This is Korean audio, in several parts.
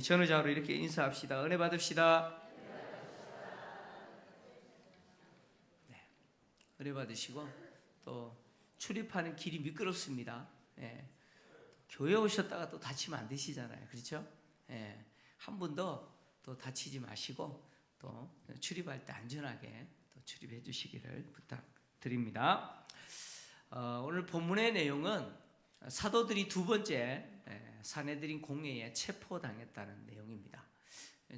전우자로 이렇게 인사합시다. 은혜 받읍시다. 네, 은혜 받으시고 또 출입하는 길이 미끄럽습니다. 예, 교회 오셨다가 또 다치면 안 되시잖아요. 그렇죠? 예, 한 분도 또 다치지 마시고 또 출입할 때 안전하게 또 출입해 주시기를 부탁드립니다. 오늘 본문의 내용은 사도들이 두 번째 사내들인 공회에 체포당했다는 내용입니다.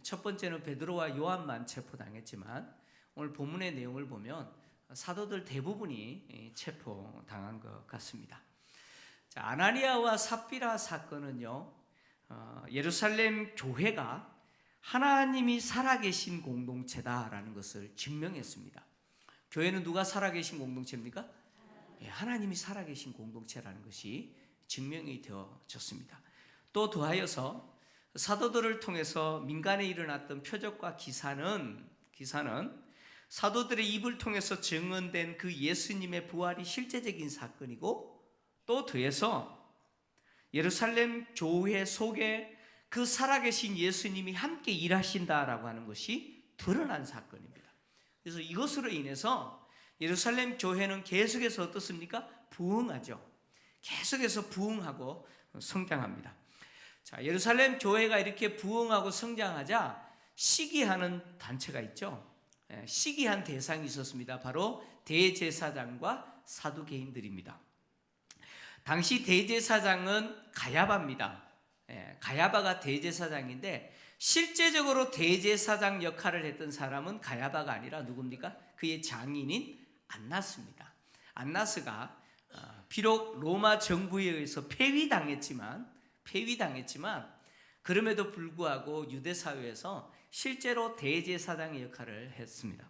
첫 번째는 베드로와 요한만 체포당했지만 오늘 본문의 내용을 보면 사도들 대부분이 체포당한 것 같습니다. 자, 아나니아와 삽비라 사건은요, 예루살렘 교회가 하나님이 살아계신 공동체다라는 것을 증명했습니다. 교회는 누가 살아계신 공동체입니까? 하나님이 살아계신 공동체라는 것이 증명이 되어졌습니다. 또 더하여서 사도들을 통해서 민간에 일어났던 표적과 기사는 사도들의 입을 통해서 증언된 그 예수님의 부활이 실제적인 사건이고, 또 더해서 예루살렘 교회 속에 그 살아계신 예수님이 함께 일하신다라고 하는 것이 드러난 사건입니다. 그래서 이것으로 인해서 예루살렘 교회는 계속해서 어떻습니까? 부흥하죠. 계속해서 부흥하고 성장합니다. 자, 예루살렘 교회가 이렇게 부흥하고 성장하자 시기하는 단체가 있죠. 시기한 대상이 있었습니다. 바로 대제사장과 사두개인들입니다. 당시 대제사장은 가야바입니다. 가야바가 대제사장인데 실제적으로 대제사장 역할을 했던 사람은 가야바가 아니라 누굽니까? 그의 장인인 안나스입니다. 안나스가 비록 로마 정부에 의해서 폐위당했지만 그럼에도 불구하고 유대 사회에서 실제로 대제사장의 역할을 했습니다.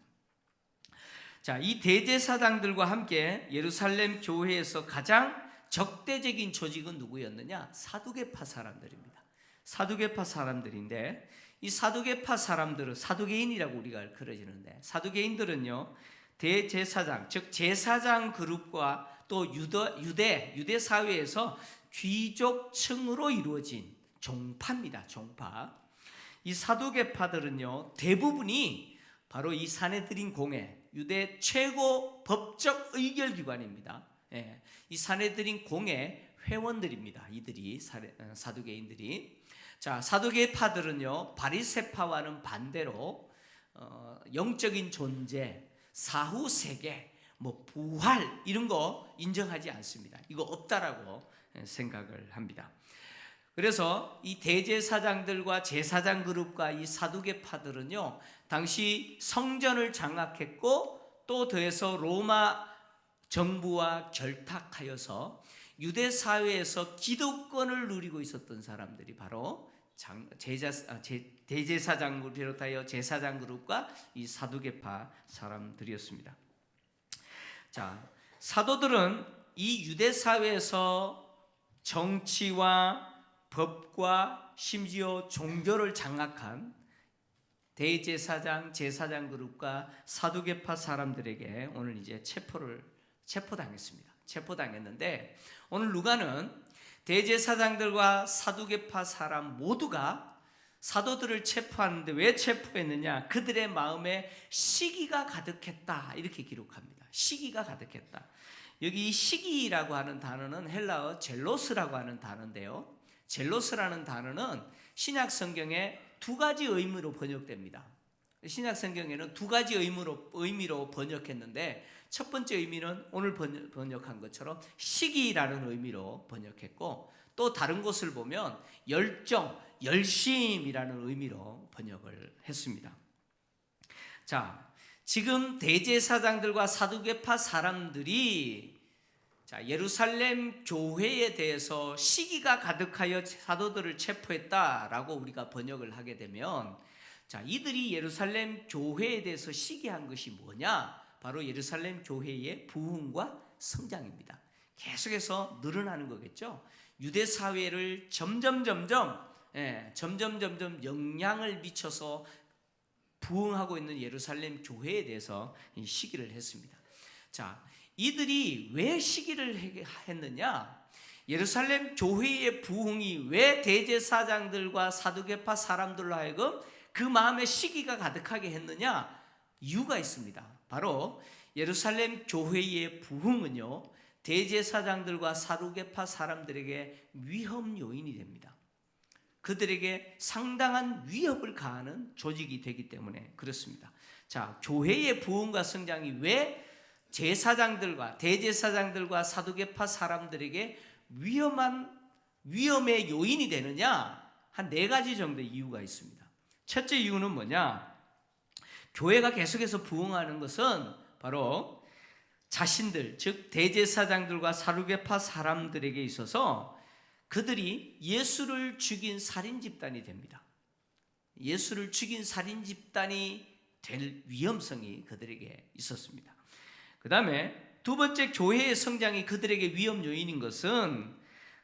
자, 이 대제사장들과 함께 예루살렘 교회에서 가장 적대적인 조직은 누구였느냐? 사두개파 사람들입니다. 사두개파 사람들인데 이 사두개파 사람들은 사두개인이라고 우리가 그러지는데, 사두개인들은요 대제사장, 즉 제사장 그룹과 또 유대 사회에서 귀족층으로 이루어진 종파입니다. 종파. 이 사두개파들은요 대부분이 바로 이 사내들인 공회, 유대 최고 법적 의결기관입니다. 이 사내들인 공회 회원들입니다. 이들이 사두개인들이. 자, 사두개파들은요 바리새파와는 반대로 영적인 존재, 사후 세계, 부활 이런 거 인정하지 않습니다. 이거 없다라고 생각을 합니다. 그래서 이 대제사장들과 제사장 그룹과 이 사두개파들은요 당시 성전을 장악했고, 또 더해서 로마 정부와 결탁하여서 유대 사회에서 기득권을 누리고 있었던 사람들이 바로 대제사장을 비롯하여 제사장 그룹과 이 사두개파 사람들이었습니다. 자, 사도들은 이 유대 사회에서 정치와 법과 심지어 종교를 장악한 대제사장, 제사장 그룹과 사두개파 사람들에게 오늘 이제 체포당했습니다. 체포당했는데 오늘 루가는 대제사장들과 사두개파 사람 모두가 사도들을 체포하는데 왜 체포했느냐? 그들의 마음에 시기가 가득했다 이렇게 기록합니다. 시기가 가득했다. 여기 이 시기라고 하는 단어는 헬라어 젤로스라고 하는 단어인데요, 젤로스라는 단어는 신약 성경에 두 가지 의미로 번역됩니다. 신약 성경에는 두 가지 의미로 번역했는데 첫 번째 의미는 오늘 번역한 것처럼 시기라는 의미로 번역했고, 또 다른 곳을 보면 열정, 열심이라는 의미로 번역을 했습니다. 자, 지금 대제사장들과 사두개파 사람들이 예루살렘 교회에 대해서 시기가 가득하여 사도들을 체포했다라고 우리가 번역을 하게 되면, 이들이 예루살렘 교회에 대해서 시기한 것이 뭐냐? 바로 예루살렘 교회의 부흥과 성장입니다. 계속해서 늘어나는 거겠죠. 유대 사회를 점점 영향을 미쳐서 부흥하고 있는 예루살렘 교회에 대해서 시기를 했습니다. 자, 이들이 왜 시기를 했느냐? 예루살렘 교회의 부흥이 왜 대제사장들과 사두개파 사람들로 하여금 그 마음에 시기가 가득하게 했느냐? 이유가 있습니다. 바로 예루살렘 교회의 부흥은요, 대제사장들과 사두개파 사람들에게 위험 요인이 됩니다. 그들에게 상당한 위협을 가하는 조직이 되기 때문에 그렇습니다. 자, 교회의 부흥과 성장이 왜 제사장들과 대제사장들과 사두개파 사람들에게 위험의 요인이 되느냐? 한 4가지 정도의 이유가 있습니다. 첫째 이유는 뭐냐? 교회가 계속해서 부흥하는 것은 바로 자신들, 즉 대제사장들과 사두개파 사람들에게 있어서 그들이 예수를 죽인 살인 집단이 됩니다. 예수를 죽인 살인 집단이 될 위험성이 그들에게 있었습니다. 그 다음에 두 번째, 교회의 성장이 그들에게 위험 요인인 것은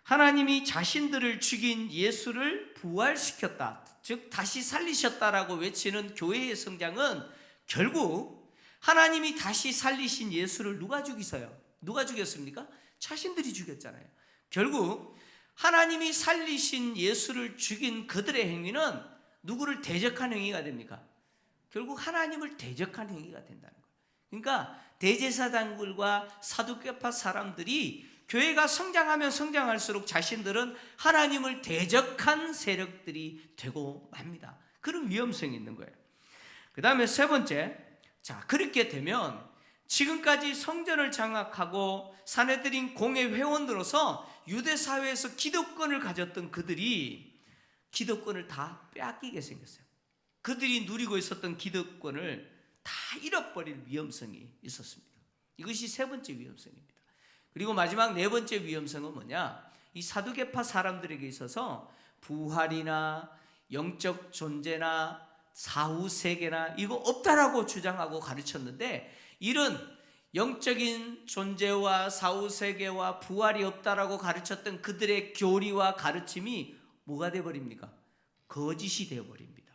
하나님이 자신들을 죽인 예수를 부활시켰다, 즉 다시 살리셨다라고 외치는 교회의 성장은 결국 하나님이 다시 살리신 예수를 누가 죽이세요? 누가 죽였습니까? 자신들이 죽였잖아요. 결국 하나님이 살리신 예수를 죽인 그들의 행위는 누구를 대적한 행위가 됩니까? 결국 하나님을 대적한 행위가 된다는 거예요. 그러니까 대제사장들과 사두개파 사람들이 교회가 성장하면 성장할수록 자신들은 하나님을 대적한 세력들이 되고 맙니다. 그런 위험성이 있는 거예요. 그 다음에 세 번째, 자, 그렇게 되면 지금까지 성전을 장악하고 사내들인 공회 회원으로서 유대 사회에서 기득권을 가졌던 그들이 기득권을 다 빼앗기게 생겼어요. 그들이 누리고 있었던 기득권을 다 잃어버릴 위험성이 있었습니다. 이것이 세 번째 위험성입니다. 그리고 마지막 4번째 위험성은 뭐냐? 이 사두개파 사람들에게 있어서 부활이나 영적 존재나 사후세계나 이거 없다라고 주장하고 가르쳤는데, 이런 영적인 존재와 사후세계와 부활이 없다라고 가르쳤던 그들의 교리와 가르침이 뭐가 되어버립니까? 거짓이 되어버립니다.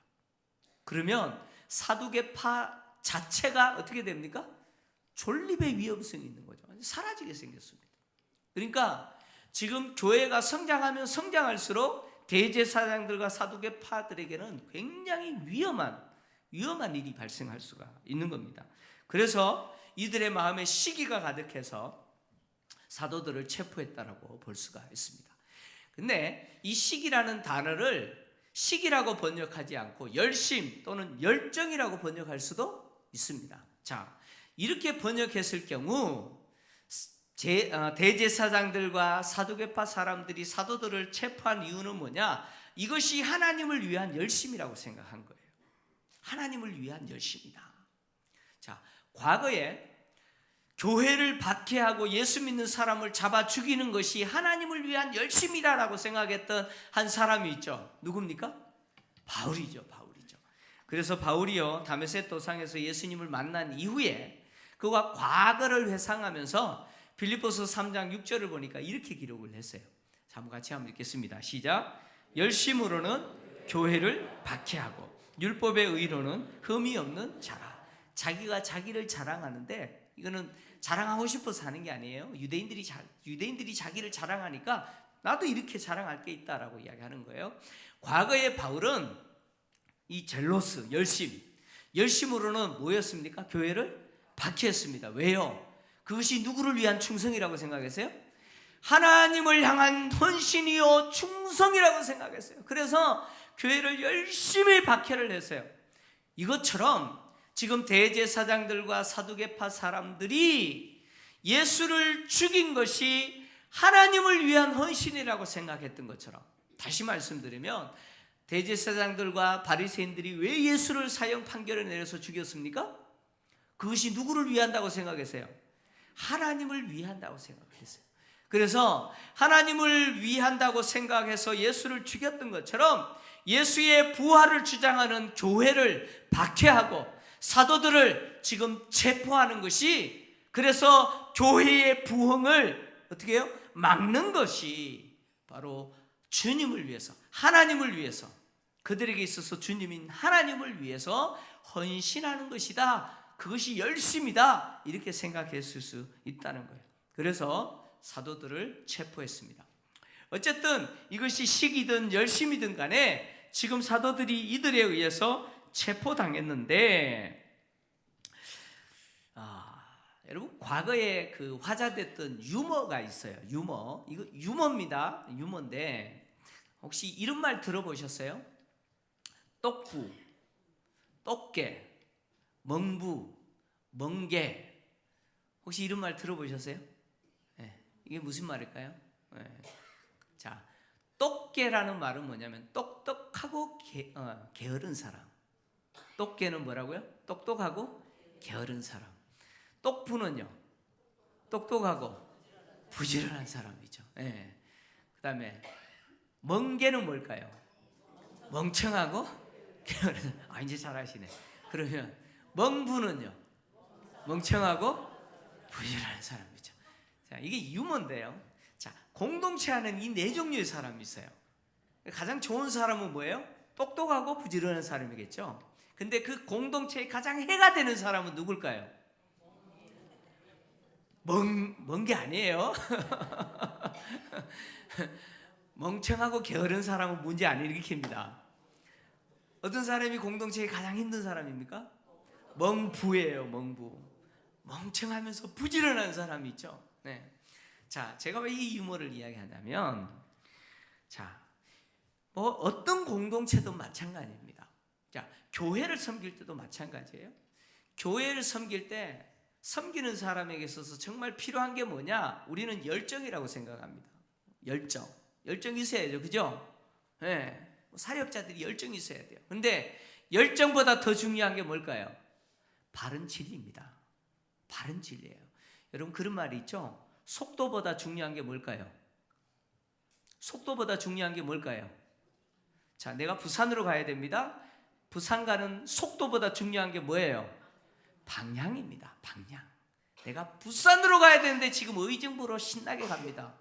그러면 사두개파 자체가 어떻게 됩니까? 존립의 위험성이 있는 거죠. 사라지게 생겼습니다. 그러니까 지금 교회가 성장하면 성장할수록 대제사장들과 사두개파들에게는 굉장히 위험한 일이 발생할 수가 있는 겁니다. 그래서 이들의 마음에 시기가 가득해서 사도들을 체포했다라고 볼 수가 있습니다. 근데 이 시기라는 단어를 시기라고 번역하지 않고 열심 또는 열정이라고 번역할 수도 있습니다. 자, 이렇게 번역했을 경우 대제사장들과 사두개파 사람들이 사도들을 체포한 이유는 뭐냐? 이것이 하나님을 위한 열심이라고 생각한 거예요. 하나님을 위한 열심이다. 자, 과거에 교회를 박해하고 예수 믿는 사람을 잡아 죽이는 것이 하나님을 위한 열심이다라고 생각했던 한 사람이 있죠. 누굽니까? 바울이죠. 그래서 바울이요, 다메섹 도상에서 예수님을 만난 이후에 그가 과거를 회상하면서 빌립보서 3장 6절을 보니까 이렇게 기록을 했어요. 자, 한번 같이 한번 읽겠습니다. 시작. 열심으로는 교회를 박해하고 율법의 의로는 흠이 없는 자라. 자기가 자기를 자랑하는데 이거는 자랑하고 싶어서 하는 게 아니에요. 유대인들이 자기를 자랑하니까 나도 이렇게 자랑할 게 있다라고 이야기하는 거예요. 과거의 바울은 이 젤로스, 열심으로는 뭐였습니까? 교회를 박해했습니다. 왜요? 그것이 누구를 위한 충성이라고 생각했어요? 하나님을 향한 헌신이요 충성이라고 생각했어요. 그래서 교회를 열심히 박해를 했어요. 이것처럼 지금 대제사장들과 사두개파 사람들이 예수를 죽인 것이 하나님을 위한 헌신이라고 생각했던 것처럼, 다시 말씀드리면 대제사장들과 바리새인들이 왜 예수를 사형 판결을 내려서 죽였습니까? 그것이 누구를 위한다고 생각했어요? 하나님을 위한다고 생각했어요. 그래서 하나님을 위한다고 생각해서 예수를 죽였던 것처럼 예수의 부활을 주장하는 교회를 박해하고 사도들을 지금 체포하는 것이, 그래서 교회의 부흥을 어떻게 해요? 막는 것이 바로 주님을 위해서, 하나님을 위해서, 그들에게 있어서 주님인 하나님을 위해서 헌신하는 것이다. 그것이 열심이다. 이렇게 생각했을 수 있다는 거예요. 그래서 사도들을 체포했습니다. 어쨌든 이것이 시기든 열심이든 간에 지금 사도들이 이들에 의해서 체포당했는데, 여러분 과거에 그 화제됐던 유머가 있어요. 유머. 이거 유머입니다. 유머인데 혹시 이런 말 들어보셨어요? 똑부, 똑개, 멍부, 멍게. 혹시 이런 말 들어보셨어요? 네. 이게 무슨 말일까요? 네. 자, 똑개라는 말은 뭐냐면 똑똑하고 게으른 사람. 똑개는 뭐라고요? 똑똑하고 게으른 사람. 똑부는요, 똑똑하고 부지런한 사람이죠. 네. 그 다음에 멍게는 뭘까요? 멍청하고 게으른. 이제 잘하시네. 그러면 멍부는요, 멍청하고 부지런한 사람이죠. 자, 이게 유머인데요. 자, 공동체 안에는 이 네 종류의 사람이 있어요. 가장 좋은 사람은 뭐예요? 똑똑하고 부지런한 사람이겠죠. 근데 그 공동체의 가장 해가 되는 사람은 누굴까요? 먼 게 아니에요. 멍청하고 게으른 사람은 문제 안 일으킵니다. 어떤 사람이 공동체에 가장 힘든 사람입니까? 멍부예요. 멍부. 멍청하면서 부지런한 사람이 있죠. 네. 자, 제가 왜 이 유머를 이야기하냐면, 자, 뭐 어떤 공동체도 마찬가지입니다. 자, 교회를 섬길 때도 마찬가지예요. 교회를 섬길 때 섬기는 사람에게 있어서 정말 필요한 게 뭐냐? 우리는 열정이라고 생각합니다. 열정이 있어야죠. 그죠? 네. 사역자들이 열정이 있어야 돼요. 근데 열정보다 더 중요한 게 뭘까요? 바른 진리입니다. 바른 진리예요. 여러분 그런 말이 있죠? 속도보다 중요한 게 뭘까요? 속도보다 중요한 게 뭘까요? 자, 내가 부산으로 가야 됩니다. 부산 가는 속도보다 중요한 게 뭐예요? 방향입니다. 방향. 내가 부산으로 가야 되는데 지금 의정부로 신나게 갑니다.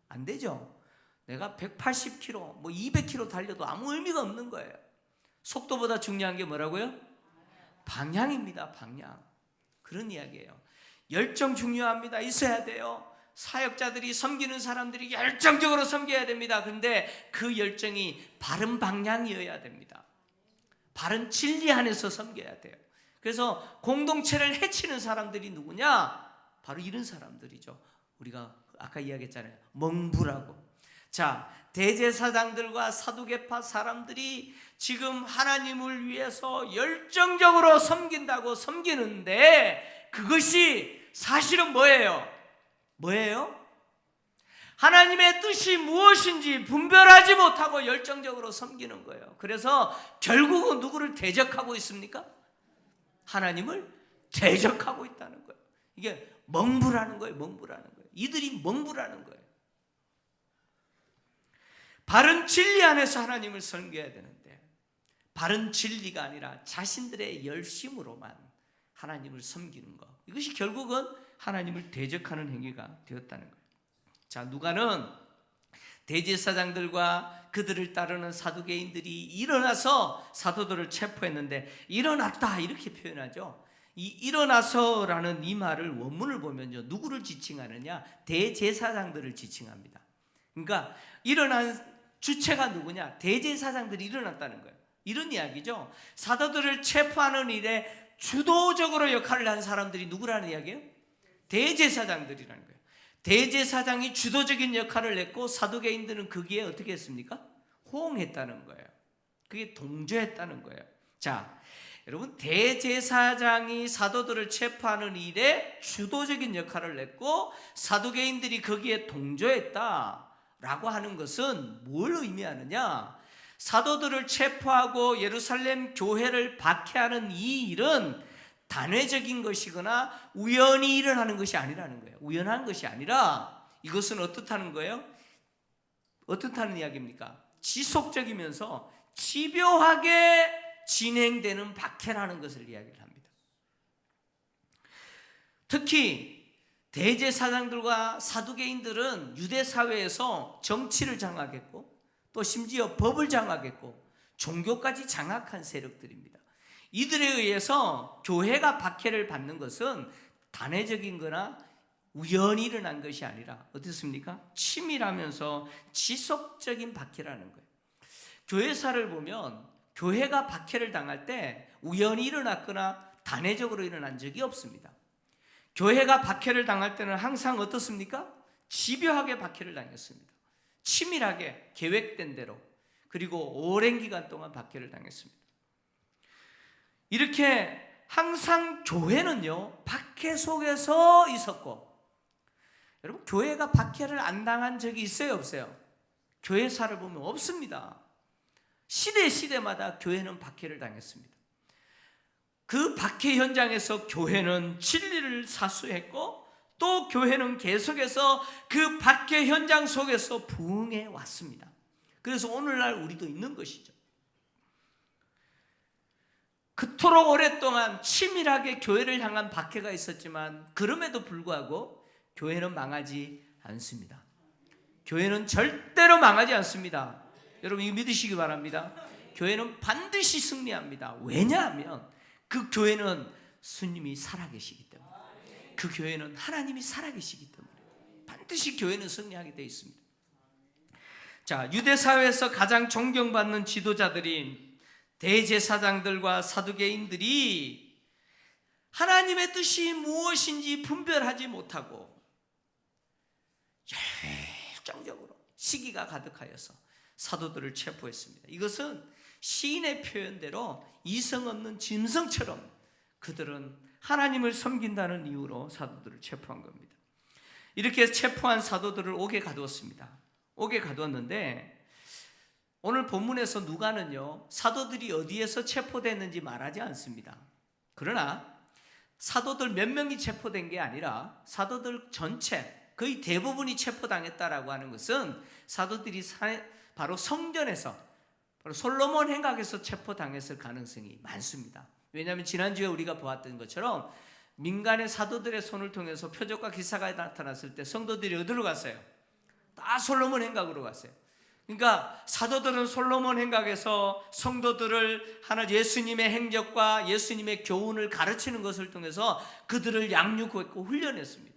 안 되죠. 내가 180km, 뭐 200km 달려도 아무 의미가 없는 거예요. 속도보다 중요한 게 뭐라고요? 방향입니다. 방향. 그런 이야기예요. 열정 중요합니다. 있어야 돼요. 사역자들이 섬기는 사람들이 열정적으로 섬겨야 됩니다. 그런데 그 열정이 바른 방향이어야 됩니다. 바른 진리 안에서 섬겨야 돼요. 그래서 공동체를 해치는 사람들이 누구냐? 바로 이런 사람들이죠. 우리가 아까 이야기했잖아요. 멍부라고. 자, 대제사장들과 사두개파 사람들이 지금 하나님을 위해서 열정적으로 섬긴다고 섬기는데 그것이 사실은 뭐예요? 하나님의 뜻이 무엇인지 분별하지 못하고 열정적으로 섬기는 거예요. 그래서 결국은 누구를 대적하고 있습니까? 하나님을 대적하고 있다는 거예요. 이게 멍부라는 거예요. 이들이 멍부라는 거예요. 바른 진리 안에서 하나님을 섬겨야 되는데 바른 진리가 아니라 자신들의 열심으로만 하나님을 섬기는 것, 이것이 결국은 하나님을 대적하는 행위가 되었다는 거예요. 자, 누가는 대제사장들과 그들을 따르는 사두개인들이 일어나서 사도들을 체포했는데 일어났다 이렇게 표현하죠. 이 일어나서라는 이 말을 원문을 보면요, 누구를 지칭하느냐? 대제사장들을 지칭합니다. 그러니까 일어난 주체가 누구냐? 대제사장들이 일어났다는 거예요. 이런 이야기죠. 사도들을 체포하는 일에 주도적으로 역할을 한 사람들이 누구라는 이야기예요? 대제사장들이라는 거예요. 대제사장이 주도적인 역할을 했고 사두개인들은 거기에 어떻게 했습니까? 호응했다는 거예요. 그게 동조했다는 거예요. 자, 여러분 대제사장이 사도들을 체포하는 일에 주도적인 역할을 했고 사두개인들이 거기에 동조했다라고 하는 것은 뭘 의미하느냐? 사도들을 체포하고 예루살렘 교회를 박해하는 이 일은 단회적인 것이거나 우연히 일어나는 것이 아니라는 거예요. 우연한 것이 아니라 이것은 어떻다는 거예요? 어떻다는 이야기입니까? 지속적이면서 집요하게 진행되는 박해라는 것을 이야기를 합니다. 특히 대제사장들과 사두개인들은 유대 사회에서 정치를 장악했고 또 심지어 법을 장악했고 종교까지 장악한 세력들입니다. 이들에 의해서 교회가 박해를 받는 것은 단회적인 거나 우연히 일어난 것이 아니라 어떻습니까? 치밀하면서 지속적인 박해라는 거예요. 교회사를 보면 교회가 박해를 당할 때 우연히 일어났거나 단회적으로 일어난 적이 없습니다. 교회가 박해를 당할 때는 항상 어떻습니까? 집요하게 박해를 당했습니다. 치밀하게 계획된 대로, 그리고 오랜 기간 동안 박해를 당했습니다. 이렇게 항상 교회는요, 박해 속에서 있었고, 여러분 교회가 박해를 안 당한 적이 있어요, 없어요? 교회사를 보면 없습니다. 시대마다 교회는 박해를 당했습니다. 그 박해 현장에서 교회는 진리를 사수했고, 또 교회는 계속해서 그 박해 현장 속에서 부흥해 왔습니다. 그래서 오늘날 우리도 있는 것이죠. 그토록 오랫동안 치밀하게 교회를 향한 박해가 있었지만 그럼에도 불구하고 교회는 망하지 않습니다. 교회는 절대로 망하지 않습니다. 여러분 이거 믿으시기 바랍니다. 교회는 반드시 승리합니다. 왜냐하면 그 교회는 주님이 살아계시기 때문에, 그 교회는 하나님이 살아계시기 때문에 반드시 교회는 승리하게 되어 있습니다. 자, 유대 사회에서 가장 존경받는 지도자들인 대제사장들과 사두개인들이 하나님의 뜻이 무엇인지 분별하지 못하고 열정적으로 시기가 가득하여서 사도들을 체포했습니다. 이것은 시인의 표현대로 이성 없는 짐승처럼 그들은 하나님을 섬긴다는 이유로 사도들을 체포한 겁니다. 이렇게 체포한 사도들을 옥에 가두었습니다. 옥에 가두었는데 오늘 본문에서 누가는요, 사도들이 어디에서 체포됐는지 말하지 않습니다. 그러나 사도들 몇 명이 체포된 게 아니라 사도들 전체, 거의 대부분이 체포당했다라고 하는 것은 사도들이 바로 성전에서, 바로 솔로몬 행각에서 체포당했을 가능성이 많습니다. 왜냐하면 지난주에 우리가 보았던 것처럼 민간의 사도들의 손을 통해서 표적과 기사가 나타났을 때 성도들이 어디로 갔어요? 다 솔로몬 행각으로 갔어요. 그러니까 사도들은 솔로몬 행각에서 성도들을 하나 예수님의 행적과 예수님의 교훈을 가르치는 것을 통해서 그들을 양육했고 훈련했습니다.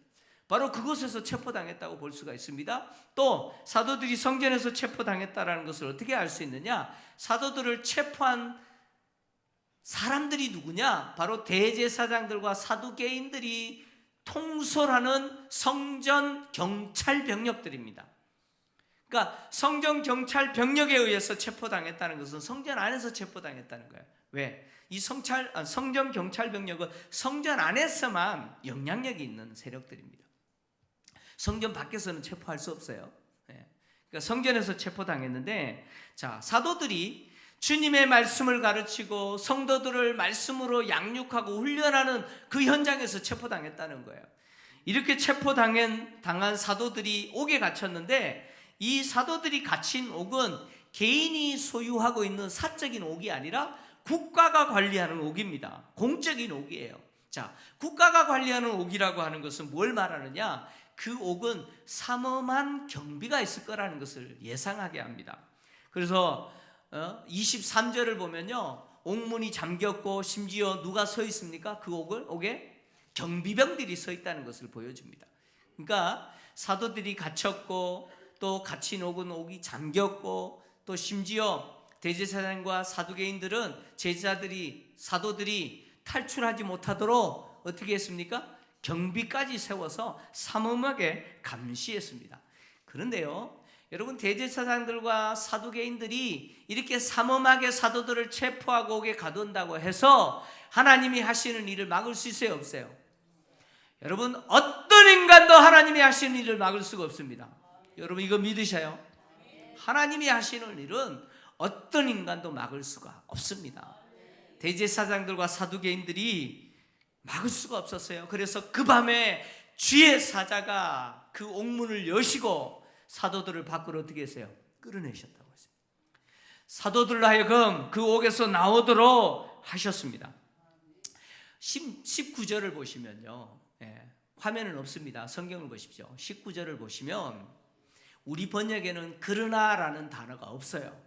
바로 그곳에서 체포당했다고 볼 수가 있습니다. 또 사도들이 성전에서 체포당했다는 것을 어떻게 알 수 있느냐? 사도들을 체포한 사람들이 누구냐? 바로 대제사장들과 사두개인들이 통솔하는 성전 경찰 병력들입니다. 그러니까 성전 경찰 병력에 의해서 체포당했다는 것은 성전 안에서 체포당했다는 거예요. 왜? 이 성전 경찰 병력은 성전 안에서만 영향력이 있는 세력들입니다. 성전 밖에서는 체포할 수 없어요. 그러니까 성전에서 체포당했는데, 자, 사도들이 주님의 말씀을 가르치고 성도들을 말씀으로 양육하고 훈련하는 그 현장에서 체포당했다는 거예요. 이렇게 체포당한 사도들이 옥에 갇혔는데, 이 사도들이 갇힌 옥은 개인이 소유하고 있는 사적인 옥이 아니라 국가가 관리하는 옥입니다. 공적인 옥이에요. 자, 국가가 관리하는 옥이라고 하는 것은 뭘 말하느냐? 그 옥은 삼엄한 경비가 있을 거라는 것을 예상하게 합니다. 그래서 23절을 보면요, 옥문이 잠겼고 심지어 누가 서 있습니까? 그 옥에 경비병들이 서 있다는 것을 보여줍니다. 그러니까 사도들이 갇혔고 또 갇힌 옥이 잠겼고 또 심지어 대제사장과 사두개인들은 사도들이 탈출하지 못하도록 어떻게 했습니까? 경비까지 세워서 삼엄하게 감시했습니다. 그런데요, 여러분 대제사장들과 사두개인들이 이렇게 삼엄하게 사도들을 체포하고 옥에 가둔다고 해서 하나님이 하시는 일을 막을 수 있어요, 없어요? 여러분 어떤 인간도 하나님이 하시는 일을 막을 수가 없습니다. 여러분 이거 믿으셔요? 하나님이 하시는 일은 어떤 인간도 막을 수가 없습니다. 대제사장들과 사두개인들이 막을 수가 없었어요. 그래서 그 밤에 주의 사자가 그 옥문을 여시고 사도들을 밖으로 어떻게 했어요? 끌어내셨다고 했습니다. 사도들로 하여금 그 옥에서 나오도록 하셨습니다. 19절을 보시면요, 화면은 없습니다. 성경을 보십시오. 19절을 보시면 우리 번역에는 그러나라는 단어가 없어요.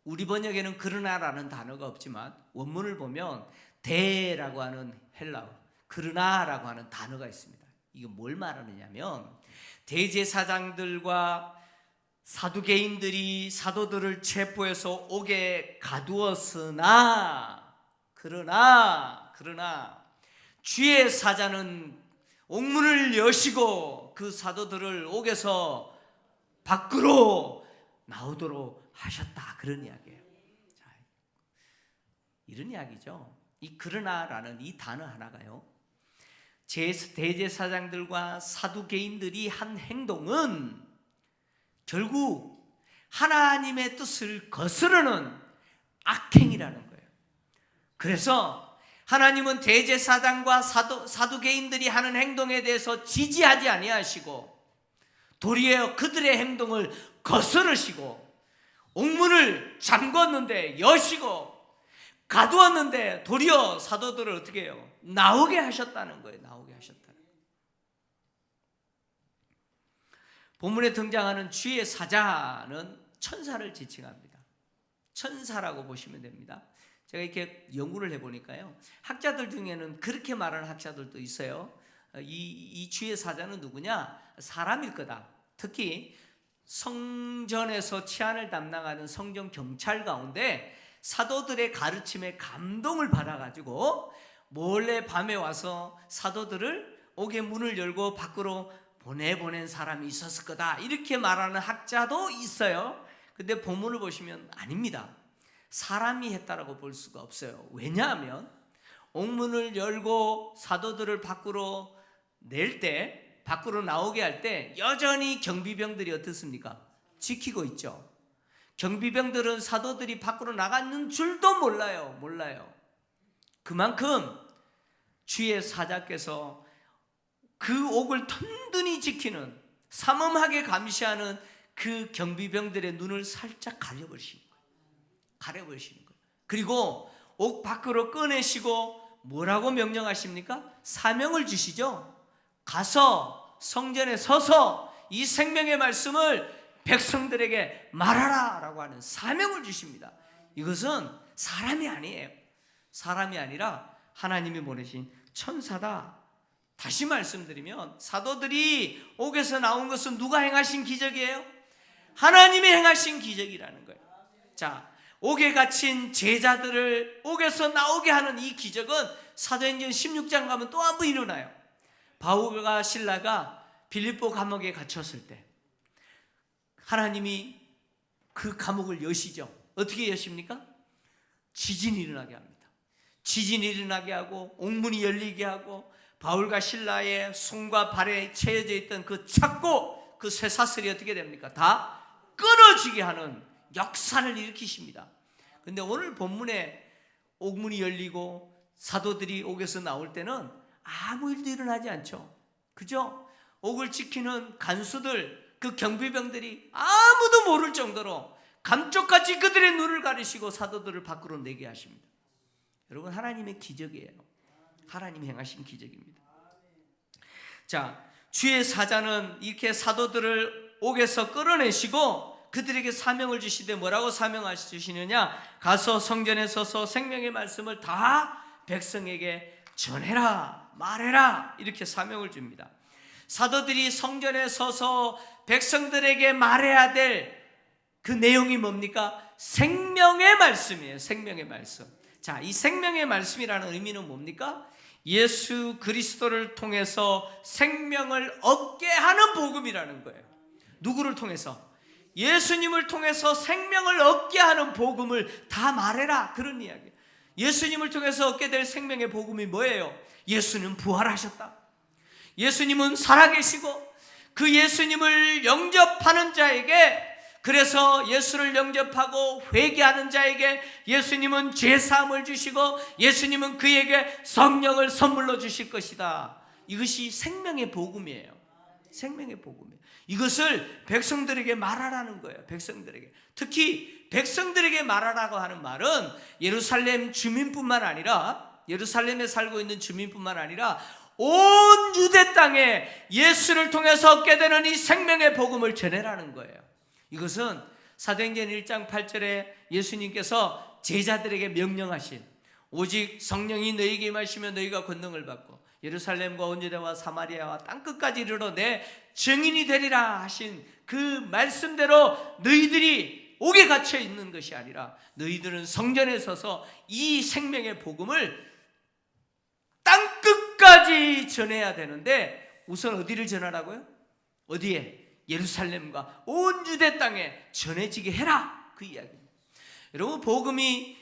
우리 번역에는 그러나라는 단어가 없지만 원문을 보면 대라고 하는 헬라어, 그러나라고 하는 단어가 있습니다. 이게 뭘 말하느냐면 대제사장들과 사두개인들이 사도들을 체포해서 옥에 가두었으나 그러나 주의 사자는 옥문을 여시고 그 사도들을 옥에서 밖으로 나오도록 하셨다. 그런 이야기예요. 자, 이런 이야기죠. 이 그러나라는 이 단어 하나가요, 대제사장들과 사두개인들이 한 행동은 결국 하나님의 뜻을 거스르는 악행이라는 거예요. 그래서 하나님은 대제사장과 사두개인들이 하는 행동에 대해서 지지하지 아니하시고 도리어 그들의 행동을 거스르시고 옥문을 잠궜는데 여시고 가두었는데 도리어 사도들을 어떻게 해요? 나오게 하셨다는 거예요. 나오게 하셨다는 거예요. 본문에 등장하는 주의 사자는 천사를 지칭합니다. 천사라고 보시면 됩니다. 제가 이렇게 연구를 해보니까요, 학자들 중에는 그렇게 말하는 학자들도 있어요. 이 주의 사자는 누구냐? 사람일 거다. 특히 성전에서 치안을 담당하는 성전 경찰 가운데 사도들의 가르침에 감동을 받아가지고 몰래 밤에 와서 사도들을 옥의 문을 열고 밖으로 보낸 사람이 있었을 거다, 이렇게 말하는 학자도 있어요. 근데 본문을 보시면 아닙니다. 사람이 했다라고 볼 수가 없어요. 왜냐하면 옥문을 열고 사도들을 밖으로 낼 때, 밖으로 나오게 할 때 여전히 경비병들이 어떻습니까? 지키고 있죠. 경비병들은 사도들이 밖으로 나가는 줄도 몰라요. 그만큼 주의 사자께서 그 옥을 튼튼히 지키는, 삼엄하게 감시하는 그 경비병들의 눈을 살짝 가려버리시는 거예요. 그리고 옥 밖으로 꺼내시고 뭐라고 명령하십니까? 사명을 주시죠. 가서 성전에 서서 이 생명의 말씀을 백성들에게 말하라 라고 하는 사명을 주십니다. 이것은 사람이 아니에요. 사람이 아니라 하나님이 보내신 천사다. 다시 말씀드리면 사도들이 옥에서 나온 것은 누가 행하신 기적이에요? 하나님이 행하신 기적이라는 거예요. 자, 옥에 갇힌 제자들을 옥에서 나오게 하는 이 기적은 사도행전 16장 가면 또 한 번 일어나요. 바울과 실라가 빌립보 감옥에 갇혔을 때 하나님이 그 감옥을 여시죠. 어떻게 여십니까? 지진이 일어나게 합니다. 지진이 일어나게 하고 옥문이 열리게 하고 바울과 실라의 손과 발에 채여져 있던 그 착고, 그 쇠사슬이 어떻게 됩니까? 다 끊어지게 하는 역사를 일으키십니다. 근데 오늘 본문에 옥문이 열리고 사도들이 옥에서 나올 때는 아무 일도 일어나지 않죠. 그죠? 옥을 지키는 간수들, 그 경비병들이 아무도 모를 정도로 감쪽같이 그들의 눈을 가리시고 사도들을 밖으로 내게 하십니다. 여러분, 하나님의 기적이에요. 하나님이 행하신 기적입니다. 자, 주의 사자는 이렇게 사도들을 옥에서 끌어내시고 그들에게 사명을 주시되 뭐라고 사명하시느냐? 가서 성전에 서서 생명의 말씀을 다 백성에게 전해라, 말해라, 이렇게 사명을 줍니다. 사도들이 성전에 서서 백성들에게 말해야 될 그 내용이 뭡니까? 생명의 말씀이에요. 생명의 말씀. 자, 이 생명의 말씀이라는 의미는 뭡니까? 예수 그리스도를 통해서 생명을 얻게 하는 복음이라는 거예요. 누구를 통해서? 예수님을 통해서 생명을 얻게 하는 복음을 다 말해라, 그런 이야기예요. 예수님을 통해서 얻게 될 생명의 복음이 뭐예요? 예수는 부활하셨다. 예수님은 살아계시고 그 예수님을 영접하는 자에게, 그래서 예수를 영접하고 회개하는 자에게 예수님은 죄사함을 주시고 예수님은 그에게 성령을 선물로 주실 것이다. 이것이 생명의 복음이에요. 생명의 복음이에요. 이것을 백성들에게 말하라는 거예요. 백성들에게. 특히 백성들에게 말하라고 하는 말은 예루살렘 주민뿐만 아니라, 예루살렘에 살고 있는 주민뿐만 아니라 온 유대 땅에 예수를 통해서 얻게 되는 이 생명의 복음을 전해라는 거예요. 이것은 사도행전 1장 8절에 예수님께서 제자들에게 명령하신, 오직 성령이 너희에게 임하시면 너희가 권능을 받고 예루살렘과 온 유대와 사마리아와 땅끝까지 이르러 내 증인이 되리라 하신 그 말씀대로 너희들이 옥에 갇혀 있는 것이 아니라 너희들은 성전에 서서 이 생명의 복음을 땅끝까지 전해야 되는데 우선 어디를 전하라고요? 어디에? 예루살렘과 온 유대 땅에 전해지게 해라, 그 이야기입니다. 여러분, 복음이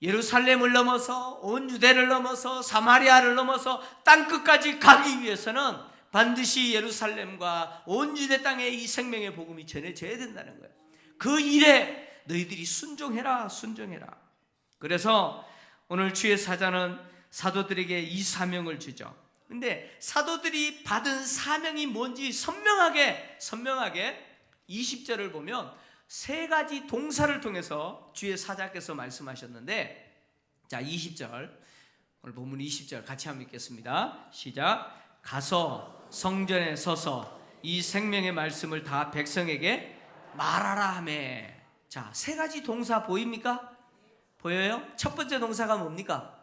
예루살렘을 넘어서 온 유대를 넘어서 사마리아를 넘어서 땅끝까지 가기 위해서는 반드시 예루살렘과 온 유대 땅에 이 생명의 복음이 전해져야 된다는 거예요. 그 일에 너희들이 순종해라, 순종해라. 그래서 오늘 주의 사자는 사도들에게 이 사명을 주죠. 근데 사도들이 받은 사명이 뭔지 선명하게 20절을 보면 세 가지 동사를 통해서 주의 사자께서 말씀하셨는데, 자, 20절, 오늘 본문 20절 같이 한번 읽겠습니다. 시작. 가서 성전에 서서 이 생명의 말씀을 다 백성에게 말하라 하매. 자, 세 가지 동사 보입니까? 보여요? 첫 번째 동사가 뭡니까?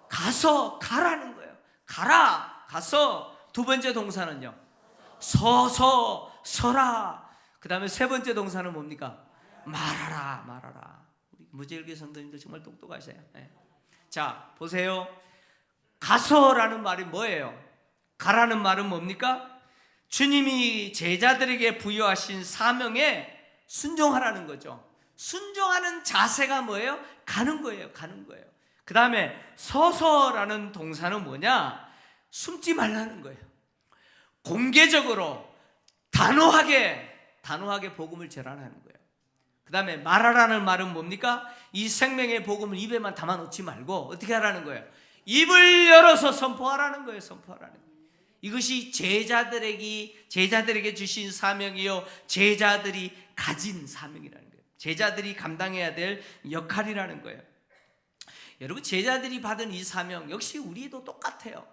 가서, 가라는 거예요. 가라, 가서. 두 번째 동사는요, 서서, 서라. 그 다음에 세 번째 동사는 뭡니까? 말하라, 말하라. 우리 무지일교 성도님들 정말 똑똑하세요. 네. 자, 보세요. 가서라는 말이 뭐예요? 가라는 말은 뭡니까? 주님이 제자들에게 부여하신 사명에 순종하라는 거죠. 순종하는 자세가 뭐예요? 가는 거예요, 가는 거예요. 그 다음에 서서라는 동사는 뭐냐? 숨지 말라는 거예요. 공개적으로 단호하게 복음을 전하라는 거예요. 그 다음에 말하라는 말은 뭡니까? 이 생명의 복음을 입에만 담아놓지 말고 어떻게 하라는 거예요? 입을 열어서 선포하라는 거예요. 선포하라는 거예요. 이것이 제자들에게 주신 사명이요, 제자들이 가진 사명이라는 거예요. 제자들이 감당해야 될 역할이라는 거예요. 여러분, 제자들이 받은 이 사명 역시 우리도 똑같아요.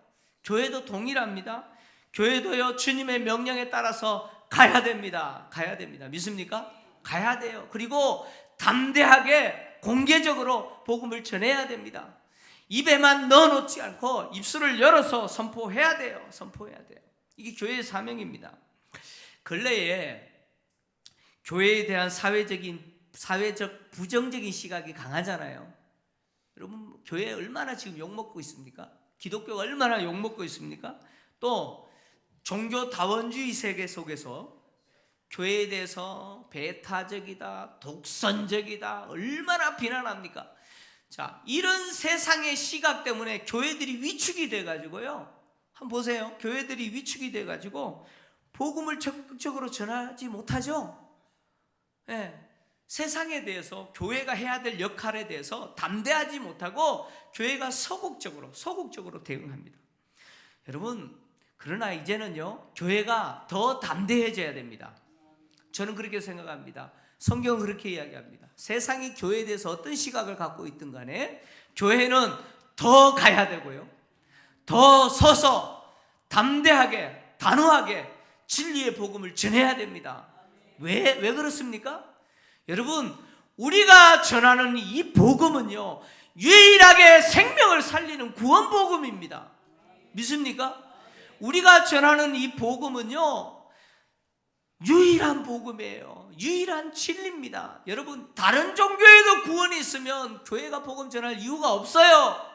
교회도 동일합니다. 교회도요, 주님의 명령에 따라서 가야 됩니다. 가야 됩니다. 믿습니까? 가야 돼요. 그리고 담대하게 공개적으로 복음을 전해야 됩니다. 입에만 넣어놓지 않고 입술을 열어서 선포해야 돼요. 선포해야 돼요. 이게 교회의 사명입니다. 근래에 교회에 대한 사회적 부정적인 시각이 강하잖아요. 여러분, 교회 얼마나 지금 욕먹고 있습니까? 기독교가 얼마나 욕먹고 있습니까? 또 종교 다원주의 세계 속에서 교회에 대해서 배타적이다, 독선적이다, 얼마나 비난합니까? 자, 이런 세상의 시각 때문에 교회들이 위축이 돼가지고요, 한번 보세요. 교회들이 위축이 돼가지고 복음을 적극적으로 전하지 못하죠. 네. 세상에 대해서, 교회가 해야 될 역할에 대해서 담대하지 못하고 교회가 소극적으로 대응합니다. 여러분, 그러나 이제는요, 교회가 더 담대해져야 됩니다. 저는 그렇게 생각합니다. 성경은 그렇게 이야기합니다. 세상이 교회에 대해서 어떤 시각을 갖고 있든 간에 교회는 더 가야 되고요, 더 서서 담대하게, 단호하게 진리의 복음을 전해야 됩니다. 왜 그렇습니까? 여러분, 우리가 전하는 이 복음은요, 유일하게 생명을 살리는 구원 복음입니다. 믿습니까? 우리가 전하는 이 복음은요, 유일한 복음이에요. 유일한 진리입니다. 여러분, 다른 종교에도 구원이 있으면 교회가 복음 전할 이유가 없어요.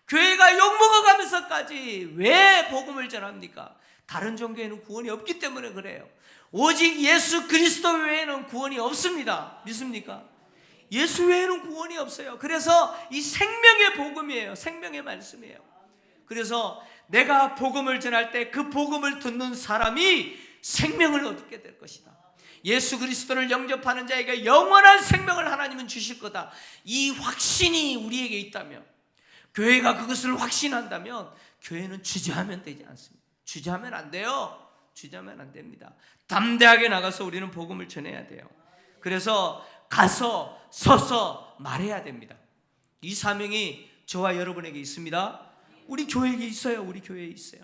교회가 욕먹어가면서까지 왜 복음을 전합니까? 다른 종교에는 구원이 없기 때문에 그래요. 오직 예수 그리스도 외에는 구원이 없습니다. 믿습니까? 예수 외에는 구원이 없어요. 그래서 이 생명의 복음이에요. 생명의 말씀이에요. 그래서 내가 복음을 전할 때 그 복음을 듣는 사람이 생명을 얻게 될 것이다. 예수 그리스도를 영접하는 자에게 영원한 생명을 하나님은 주실 거다. 이 확신이 우리에게 있다면, 교회가 그것을 확신한다면 교회는 주저하면 되지 않습니다. 주저하면 안 돼요. 주저하면 안 됩니다. 담대하게 나가서 우리는 복음을 전해야 돼요. 그래서 가서 서서 말해야 됩니다. 이 사명이 저와 여러분에게 있습니다. 우리 교회에 있어요. 우리 교회에 있어요.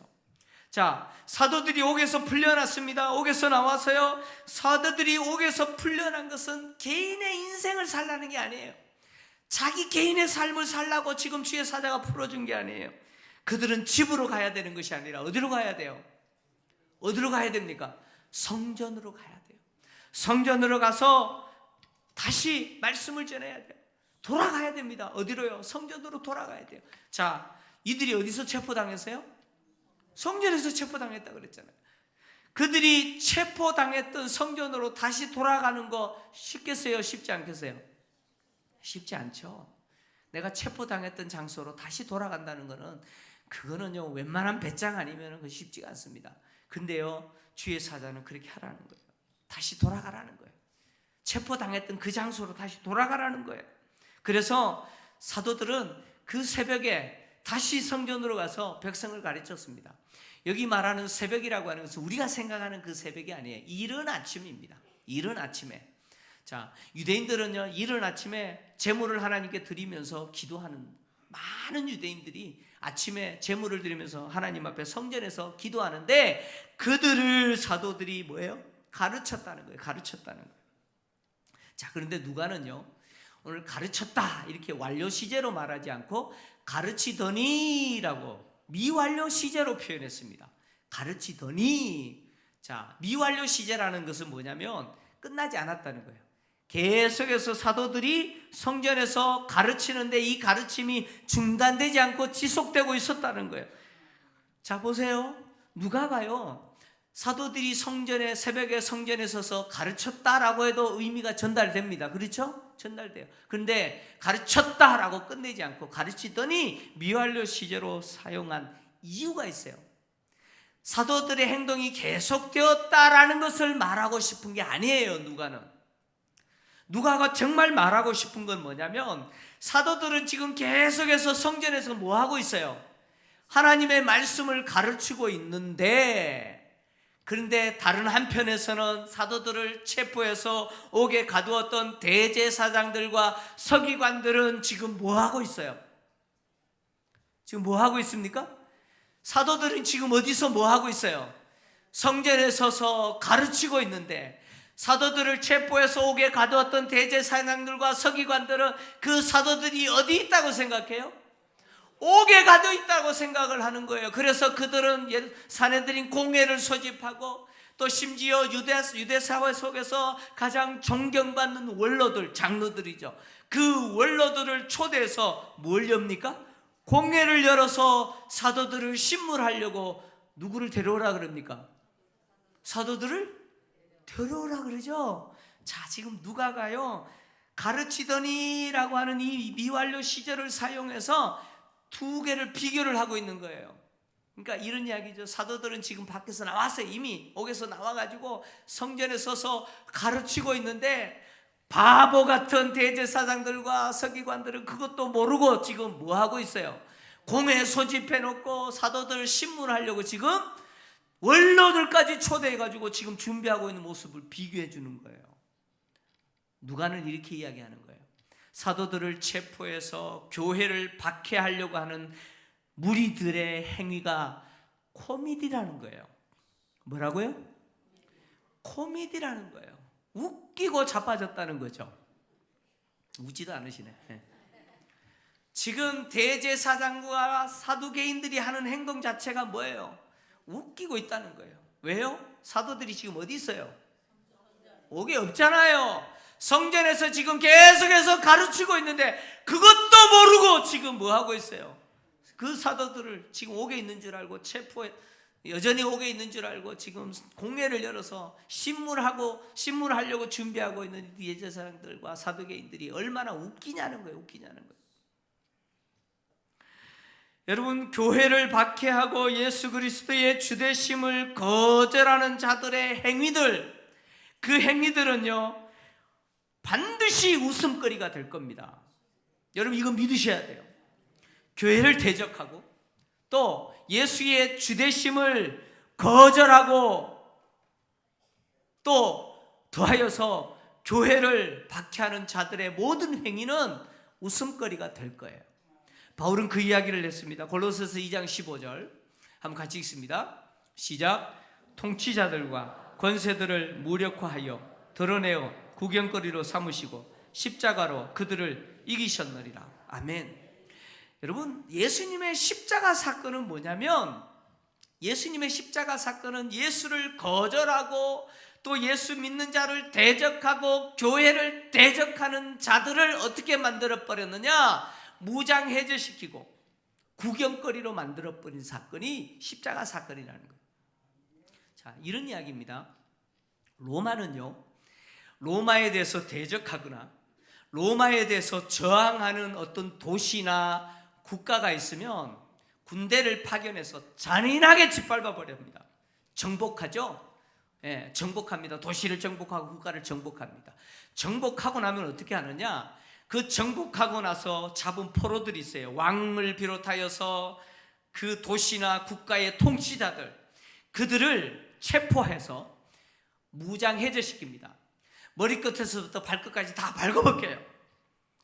자, 사도들이 옥에서 풀려났습니다. 옥에서 나와서요, 사도들이 옥에서 풀려난 것은 개인의 인생을 살라는 게 아니에요. 자기 개인의 삶을 살라고 지금 주의 사자가 풀어준 게 아니에요. 그들은 집으로 가야 되는 것이 아니라 어디로 가야 돼요? 어디로 가야 됩니까? 성전으로 가야 돼요. 성전으로 가서 다시 말씀을 전해야 돼요. 돌아가야 됩니다. 어디로요? 성전으로 돌아가야 돼요. 자, 이들이 어디서 체포당했어요? 성전에서 체포당했다 그랬잖아요. 그들이 체포당했던 성전으로 다시 돌아가는 거 쉽겠어요? 쉽지 않겠어요? 쉽지 않죠. 내가 체포당했던 장소로 다시 돌아간다는 거는 그거는요 웬만한 배짱 아니면 쉽지가 않습니다. 근데요 주의 사자는 그렇게 하라는 거예요. 다시 돌아가라는 거예요. 체포당했던 그 장소로 다시 돌아가라는 거예요. 그래서 사도들은 그 새벽에 다시 성전으로 가서 백성을 가르쳤습니다. 여기 말하는 새벽이라고 하는 것은 우리가 생각하는 그 새벽이 아니에요. 이른 아침입니다. 이른 아침에. 자, 유대인들은요 이른 아침에 제물을 하나님께 드리면서 기도하는, 많은 유대인들이 아침에 제물을 드리면서 하나님 앞에 성전에서 기도하는데 그들을 사도들이 뭐예요? 가르쳤다는 거예요. 가르쳤다는 거예요. 자, 그런데 누가는요 오늘 가르쳤다 이렇게 완료 시제로 말하지 않고 가르치더니라고 미완료 시제로 표현했습니다. 가르치더니. 자, 미완료 시제라는 것은 뭐냐면 끝나지 않았다는 거예요. 계속해서 사도들이 성전에서 가르치는데 이 가르침이 중단되지 않고 지속되고 있었다는 거예요. 자, 보세요. 누가가요 사도들이 성전에, 새벽에 성전에 서서 가르쳤다라고 해도 의미가 전달됩니다. 그렇죠? 전달돼요. 그런데 가르쳤다라고 끝내지 않고 가르치더니 미완료 시제로 사용한 이유가 있어요. 사도들의 행동이 계속되었다라는 것을 말하고 싶은 게 아니에요. 누가가 정말 말하고 싶은 건 뭐냐면 사도들은 지금 계속해서 성전에서 뭐 하고 있어요? 하나님의 말씀을 가르치고 있는데, 그런데 다른 한편에서는 사도들을 체포해서 옥에 가두었던 대제사장들과 서기관들은 지금 뭐 하고 있어요? 지금 뭐 하고 있습니까? 사도들은 지금 어디서 뭐 하고 있어요? 성전에 서서 가르치고 있는데, 사도들을 체포해서 옥에 가두었던 대제사장들과 서기관들은 그 사도들이 어디 있다고 생각해요? 옥에 가둬 있다고 생각을 하는 거예요. 그래서 그들은 산헤드린 공회를 소집하고 또 심지어 유대 사회 속에서 가장 존경받는 원로들, 장로들이죠. 그 원로들을 초대해서 뭘 엽니까? 공회를 열어서 사도들을 신문하려고 누구를 데려오라 그럽니까? 사도들을 데려오라 그러죠. 자, 지금 누가가요 가르치더니라고 하는 이 미완료 시제를 사용해서 두 개를 비교를 하고 있는 거예요. 그러니까 이런 이야기죠. 사도들은 지금 밖에서 나왔어요. 이미 옥에서 나와가지고 성전에 서서 가르치고 있는데 바보 같은 대제사장들과 서기관들은 그것도 모르고 지금 뭐 하고 있어요? 공회 소집해놓고 사도들 신문하려고 지금 원로들까지 초대해가지고 지금 준비하고 있는 모습을 비교해 주는 거예요. 누가는 이렇게 이야기하는 거예요. 사도들을 체포해서 교회를 박해하려고 하는 무리들의 행위가 코미디라는 거예요. 뭐라고요? 코미디라는 거예요. 웃기고 자빠졌다는 거죠. 웃지도 않으시네. 지금 대제사장과 사두개인들이 하는 행동 자체가 뭐예요? 웃기고 있다는 거예요. 왜요? 사도들이 지금 어디 있어요? 옥에 없잖아요. 성전에서 지금 계속해서 가르치고 있는데 그것도 모르고 지금 뭐 하고 있어요? 그 사도들을 지금 옥에 있는 줄 알고 체포해, 여전히 옥에 있는 줄 알고 지금 공회를 열어서 신문하려고 준비하고 있는 예제사장들과 사두개인들이 얼마나 웃기냐는 거예요. 웃기냐는 거예요. 여러분, 교회를 박해하고 예수 그리스도의 주되심을 거절하는 자들의 행위들, 그 행위들은요 반드시 웃음거리가 될 겁니다. 여러분, 이거 믿으셔야 돼요. 교회를 대적하고 또 예수의 주되심을 거절하고 또 더하여서 교회를 박해하는 자들의 모든 행위는 웃음거리가 될 거예요. 바울은 그 이야기를 했습니다. 골로새서 2장 15절 한번 같이 읽습니다. 시작. 통치자들과 권세들을 무력화하여 드러내어 구경거리로 삼으시고 십자가로 그들을 이기셨느니라. 아멘. 여러분, 예수님의 십자가 사건은 뭐냐면, 예수님의 십자가 사건은 예수를 거절하고 또 예수 믿는 자를 대적하고 교회를 대적하는 자들을 어떻게 만들어버렸느냐? 무장해제시키고 구경거리로 만들어버린 사건이 십자가 사건이라는 거예요. 자, 이런 이야기입니다. 로마는요, 로마에 대해서 대적하거나 로마에 대해서 저항하는 어떤 도시나 국가가 있으면 군대를 파견해서 잔인하게 짓밟아 버립니다. 정복하죠? 예, 정복합니다. 도시를 정복하고 국가를 정복합니다. 정복하고 나면 어떻게 하느냐? 그 정복하고 나서 잡은 포로들이 있어요. 왕을 비롯하여서 그 도시나 국가의 통치자들, 그들을 체포해서 무장해제시킵니다. 머리끝에서부터 발끝까지 다 벌거벗겨요.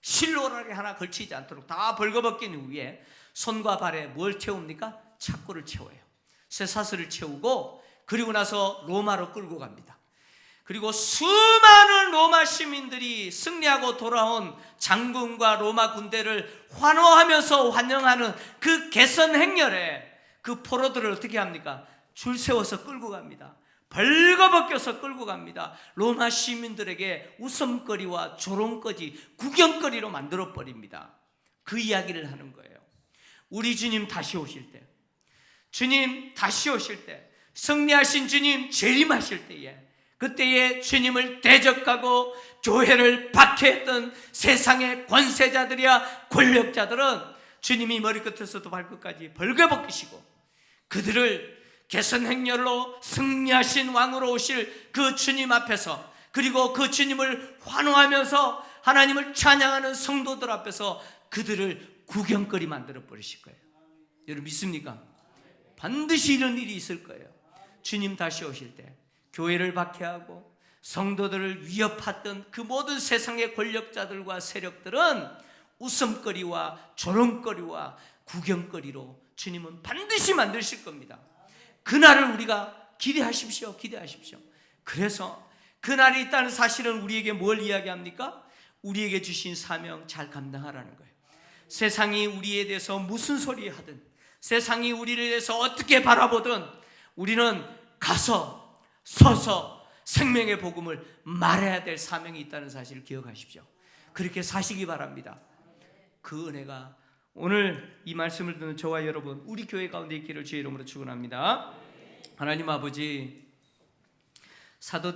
실로라리 하나 걸치지 않도록 다 벌거벗긴 후에 손과 발에 뭘 채웁니까? 착고를 채워요. 쇠사슬을 채우고, 그리고 나서 로마로 끌고 갑니다. 그리고 수많은 로마 시민들이 승리하고 돌아온 장군과 로마 군대를 환호하면서 환영하는 그 개선 행렬에 그 포로들을 어떻게 합니까? 줄 세워서 끌고 갑니다. 벌거벗겨서 끌고 갑니다. 로마 시민들에게 웃음거리와 조롱거리, 구경거리로 만들어버립니다. 그 이야기를 하는 거예요. 우리 주님 다시 오실 때, 주님 다시 오실 때, 승리하신 주님 재림하실 때에, 그때에 주님을 대적하고 교회를 박해했던 세상의 권세자들이야 권력자들은 주님이 머리끝에서도 발끝까지 벌거벗기시고 그들을 개선 행렬로 승리하신 왕으로 오실 그 주님 앞에서, 그리고 그 주님을 환호하면서 하나님을 찬양하는 성도들 앞에서 그들을 구경거리 만들어 버리실 거예요. 여러분 믿습니까? 반드시 이런 일이 있을 거예요. 주님 다시 오실 때 교회를 박해하고 성도들을 위협했던 그 모든 세상의 권력자들과 세력들은 웃음거리와 조롱거리와 구경거리로 주님은 반드시 만드실 겁니다. 그날을 우리가 기대하십시오. 기대하십시오. 그래서 그날이 있다는 사실은 우리에게 뭘 이야기합니까? 우리에게 주신 사명 잘 감당하라는 거예요. 세상이 우리에 대해서 무슨 소리 하든, 세상이 우리를 대해서 어떻게 바라보든 우리는 가서 서서 생명의 복음을 말해야 될 사명이 있다는 사실을 기억하십시오. 그렇게 사시기 바랍니다. 그 은혜가 오늘 이 말씀을 듣는 저와 여러분, 우리 교회 가운데 있기를 주의 이름으로 축원합니다. 하나님 아버지, 사도